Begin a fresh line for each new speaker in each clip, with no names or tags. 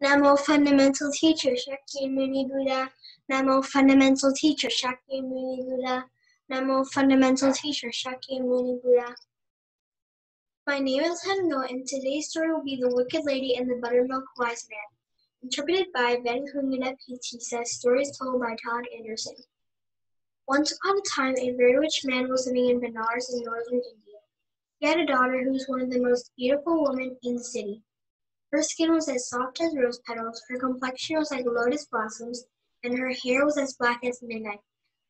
Namo Fundamental Teacher Shakti Muni Buddha. Namo Fundamental Teacher Shakti Muni Buddha. Namo Fundamental Teacher Shakti Muni Buddha. My name is Helen, and today's story will be The Wicked Lady and the Buttermilk Wise Man. Interpreted by Ben Hungana P.T. says, stories told by Todd Anderson. Once upon a time, a very rich man was living in Benares in northern India. He had a daughter who was one of the most beautiful women in the city. Her skin was as soft as rose petals, her complexion was like lotus blossoms, and her hair was as black as midnight.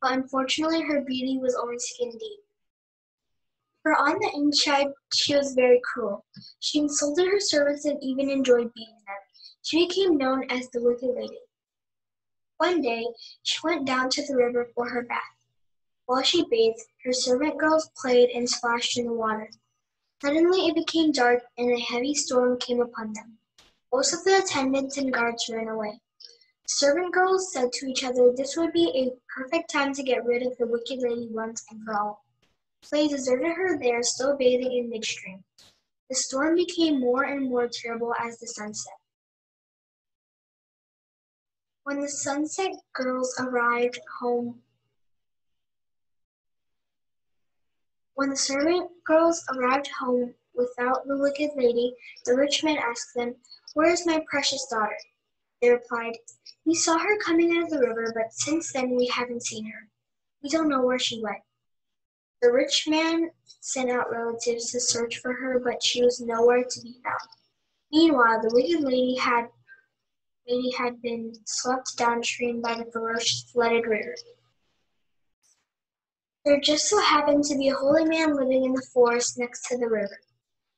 But unfortunately, her beauty was only skin deep. For on the inside, she was very cruel. She insulted her servants and even enjoyed beating them. She became known as the Wicked Lady. One day, she went down to the river for her bath. While she bathed, her servant girls played and splashed in the water. Suddenly it became dark, and a heavy storm came upon them. Most of the attendants and guards ran away. The servant girls said to each other this would be a perfect time to get rid of the Wicked Lady once and for all. So they deserted her there, still bathing in midstream. The storm became more and more terrible as the sun set. When the servant girls arrived home without the Wicked Lady, the rich man asked them, "Where is my precious daughter?" They replied, "We saw her coming out of the river, but since then we haven't seen her. We don't know where she went." The rich man sent out relatives to search for her, but she was nowhere to be found. Meanwhile, the Wicked Lady had been swept downstream by the ferocious flooded river. There just so happened to be a holy man living in the forest next to the river.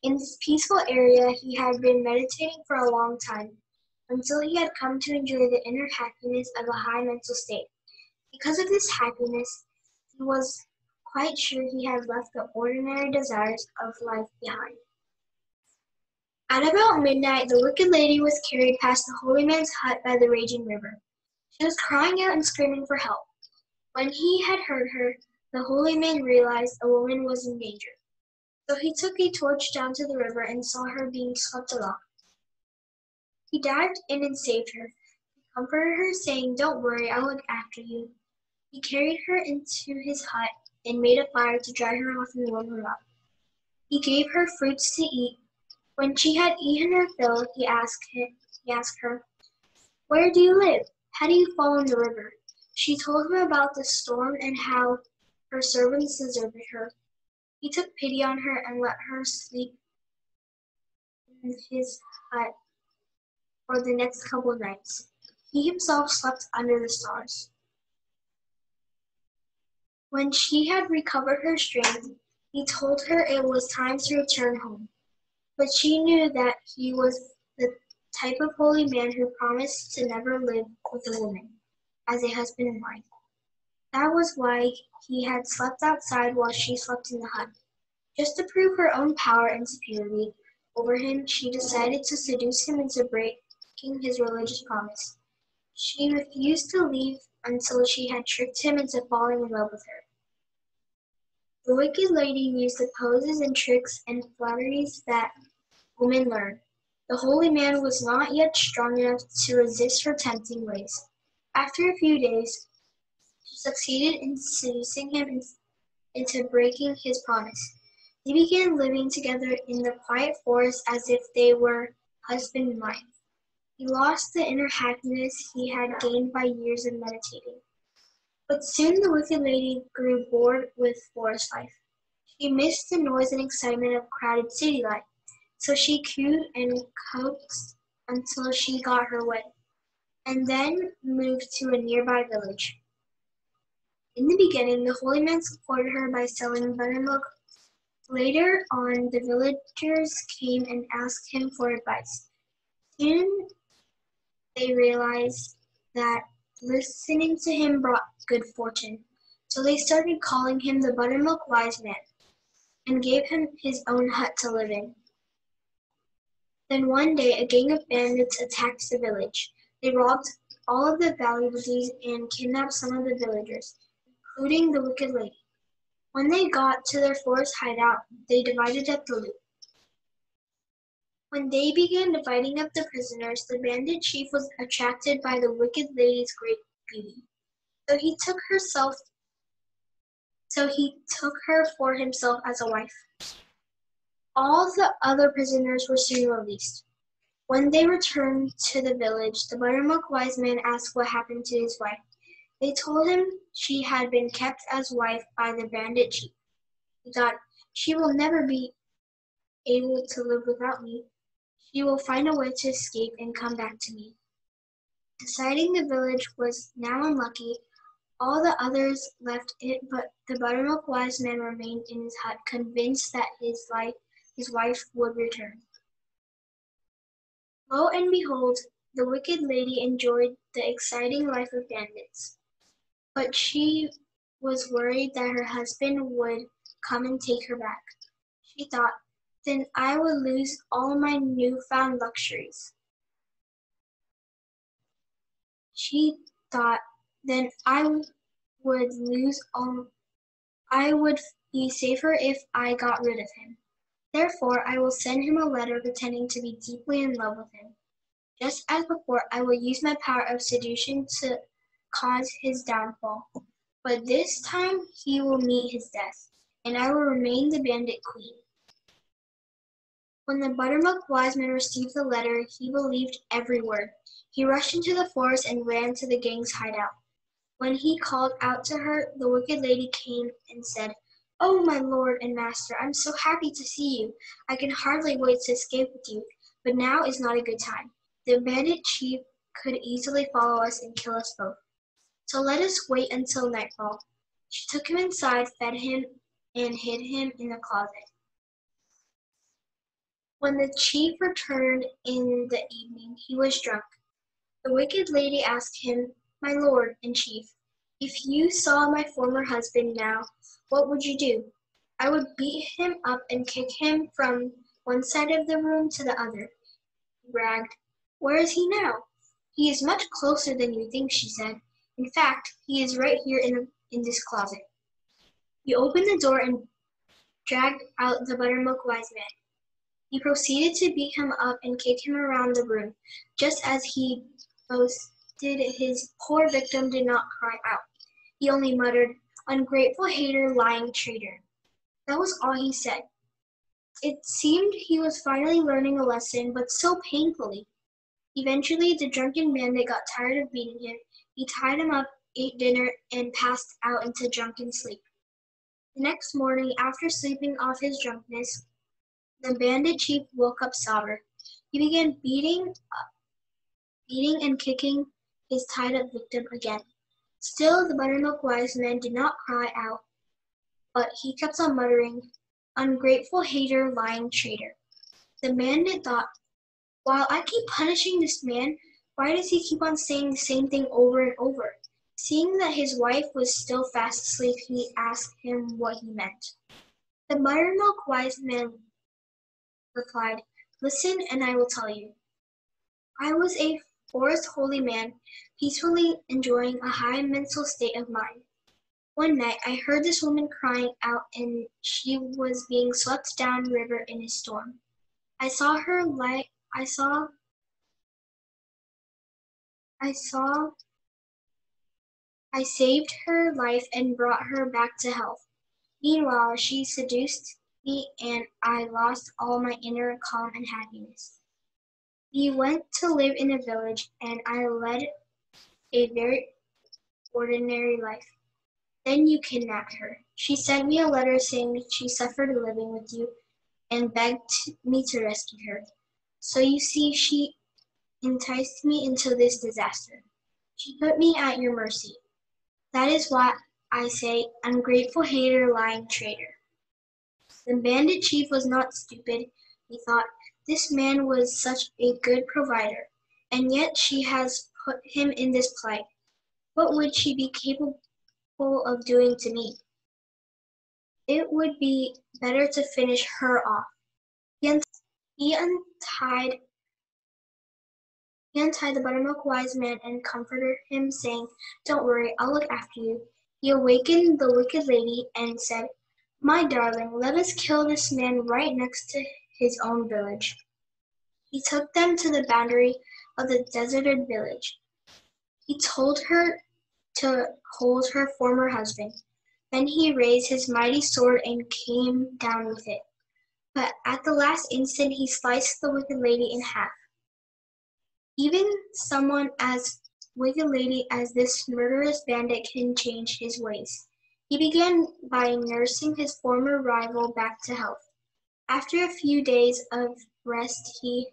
In this peaceful area, he had been meditating for a long time, until he had come to enjoy the inner happiness of a high mental state. Because of this happiness, he was quite sure he had left the ordinary desires of life behind. At about midnight, the Wicked Lady was carried past the holy man's hut by the raging river. She was crying out and screaming for help. When he had heard her, the holy man realized a woman was in danger. So he took a torch down to the river and saw her being swept along. He dived in and saved her. He comforted her, saying, "Don't worry, I'll look after you." He carried her into his hut and made a fire to dry her off and warm her up. He gave her fruits to eat. When she had eaten her fill, he asked her, "Where do you live? How do you fall in the river?" She told him about the storm and how her servants deserted her. He took pity on her and let her sleep in his hut for the next couple of nights. He himself slept under the stars. When she had recovered her strength, he told her it was time to return home. But she knew that he was the type of holy man who promised to never live with a woman as a husband and wife. That was why he had slept outside while she slept in the hut. Just to prove her own power and superiority over him, she decided to seduce him into breaking his religious promise. She refused to leave until she had tricked him into falling in love with her. The Wicked Lady used the poses and tricks and flatteries that women learn. The holy man was not yet strong enough to resist her tempting ways. After a few days, she succeeded in seducing him into breaking his promise. They began living together in the quiet forest as if they were husband and wife. He lost the inner happiness he had gained by years of meditating. But soon the Wicked Lady grew bored with forest life. She missed the noise and excitement of crowded city life. So she cooed and coaxed until she got her way, and then moved to a nearby village. In the beginning, the holy man supported her by selling buttermilk. Later on, the villagers came and asked him for advice. Soon they realized that listening to him brought good fortune, so they started calling him the Buttermilk Wise Man, and gave him his own hut to live in. Then one day a gang of bandits attacked the village. They robbed all of the valuables and kidnapped some of the villagers, including the Wicked Lady. When they got to their forest hideout, they divided up the loot. When they began dividing up the prisoners, the bandit chief was attracted by the wicked lady's great beauty. So he took her for himself as a wife. All the other prisoners were soon released. When they returned to the village, the Buttermilk Wise Man asked what happened to his wife. They told him she had been kept as wife by the bandit chief. He thought, she will never be able to live without me. She will find a way to escape and come back to me. Deciding the village was now unlucky, all the others left it, but the Buttermilk Wise Man remained in his hut, convinced that his wife would return. Lo and behold, the wicked lady enjoyed the exciting life of bandits, but she was worried that her husband would come and take her back. She thought, then I would lose all my newfound luxuries. She thought, then I would be safer if I got rid of him. Therefore, I will send him a letter pretending to be deeply in love with him. Just as before, I will use my power of seduction to cause his downfall. But this time he will meet his death, and I will remain the bandit queen. When the Buttermilk Wise Man received the letter, he believed every word. He rushed into the forest and ran to the gang's hideout. When he called out to her, the wicked lady came and said, "Oh, my lord and master, I'm so happy to see you. I can hardly wait to escape with you, but now is not a good time. The bandit chief could easily follow us and kill us both. So let us wait until nightfall." She took him inside, fed him, and hid him in a closet. When the chief returned in the evening, he was drunk. The wicked lady asked him, "My lord and chief, if you saw my former husband now, what would you do?" "I would beat him up and kick him from one side of the room to the other," he bragged. "Where is he now?" "He is much closer than you think," she said. "In fact, he is right here in this closet." He opened the door and dragged out the Buttermilk Wise Man. He proceeded to beat him up and kick him around the room. Just as he boasted, his poor victim did not cry out. He only muttered, "Ungrateful hater, lying traitor." That was all he said. It seemed he was finally learning a lesson, but so painfully. Eventually, the drunken bandit got tired of beating him. He tied him up, ate dinner, and passed out into drunken sleep. The next morning, after sleeping off his drunkenness, the bandit chief woke up sober. He began beating and kicking his tied-up victim again. Still, the Buttermilk Wise Man did not cry out, but he kept on muttering, "Ungrateful hater, lying traitor." The bandit thought, while I keep punishing this man, why does he keep on saying the same thing over and over? Seeing that his wife was still fast asleep, he asked him what he meant. The Buttermilk Wise Man replied, "Listen, and I will tell you. I was a forest holy man, peacefully enjoying a high mental state of mind. One night I heard this woman crying out, and she was being swept down river in a storm. I saw her I saved her life and brought her back to health. Meanwhile, she seduced me, and I lost all my inner calm and happiness. We went to live in a village, and I led a very ordinary life. Then you kidnapped her. She sent me a letter saying she suffered living with you and begged me to rescue her. So you see, she enticed me into this disaster. She put me at your mercy. That is why I say, ungrateful hater, lying traitor." The bandit chief was not stupid. He thought, this man was such a good provider, and yet she has put him in this plight. What would she be capable of doing to me? It would be better to finish her off. He untied the Buttermilk Wise Man and comforted him, saying, "Don't worry, I'll look after you." He awakened the wicked lady and said, "My darling, let us kill this man right next to his own village." He took them to the boundary of the deserted village. He told her to hold her former husband. Then he raised his mighty sword and came down with it. But at the last instant he sliced the wicked lady in half. Even someone as wicked lady as this murderous bandit can change his ways. He began by nursing his former rival back to health. After a few days of rest, he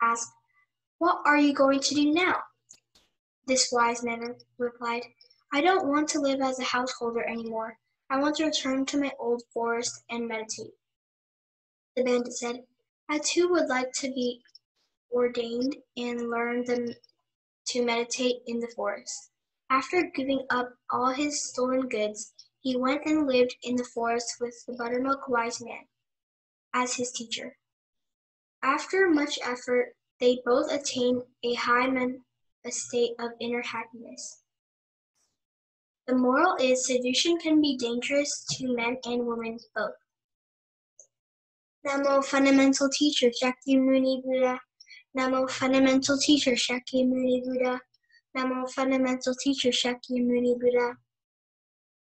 asked, "What are you going to do now?" This wise man replied, "I don't want to live as a householder anymore. I want to return to my old forest and meditate." The bandit said, "I too would like to be ordained and learn to meditate in the forest." After giving up all his stolen goods, he went and lived in the forest with the Buttermilk wise man as his teacher. After much effort, they both attained a high state of inner happiness. The moral is seduction can be dangerous to men and women both. Namo Fundamental Teacher Shakyamuni Buddha. Namo Fundamental Teacher Shakyamuni Buddha. Namo Fundamental Teacher Shakyamuni Buddha.